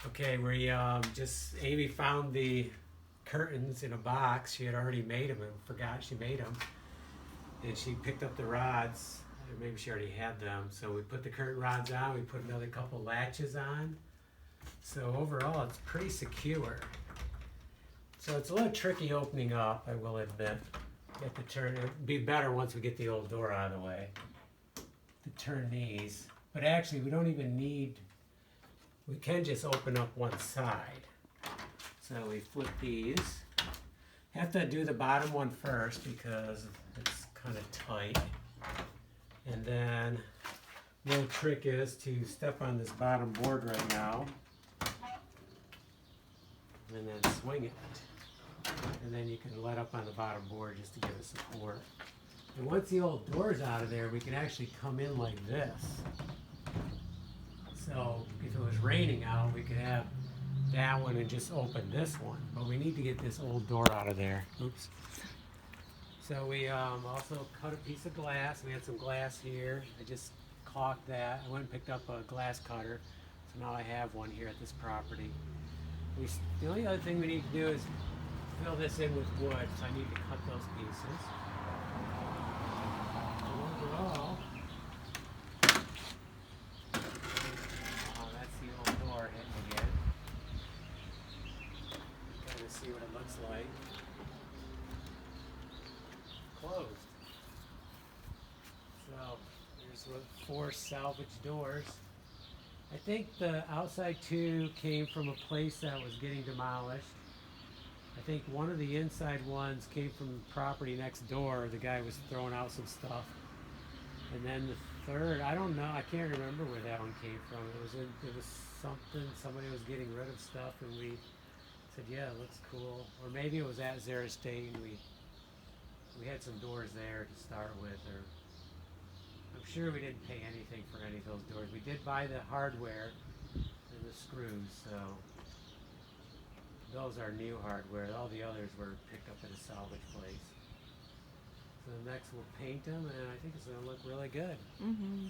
Okay, we Amy found the curtains in a box. She had already made them and forgot she made them. And she picked up the rods, or maybe she already had them. So we put the curtain rods on, we put another couple latches on. So overall, it's pretty secure. So it's a little tricky opening up, I will admit. You have to turn, it'd be better once we get the old door out of the way to turn these. But actually, we don't even need, we can just open up one side. So we flip these. Have to do the bottom one first because it's kind of tight. And then the little trick is to step on this bottom board right now and then swing it. And then you can let up on the bottom board just to give it support. And once the old door's out of there, we can actually come in like this. So if it was raining out, we could have that one and just open this one. But we need to get this old door out of there. Oops. So we also cut a piece of glass. We had some glass here. I just caulked that. I went and picked up a glass cutter. So now I have one here at this property. The only other thing we need to do is fill this in with wood. So I need to cut those pieces. And overall, that's the old door hitting again. Kind of see what it looks like. Closed. So there's 4 salvage doors. I think the outside 2 came from a place that was getting demolished. I think one of the inside ones came from the property next door. The guy was throwing out some stuff. And then the 3rd, I don't know, I can't remember where that one came from. It was something, somebody was getting rid of stuff and we said, yeah, it looks cool. Or maybe it was at Zehr Estate and we had some doors there to start with, or I'm sure we didn't pay anything for any of those doors. We did buy the hardware and the screws, so those are new hardware. All the others were picked up at a salvage place. So next we'll paint them, and I think it's going to look really good. Mm-hmm.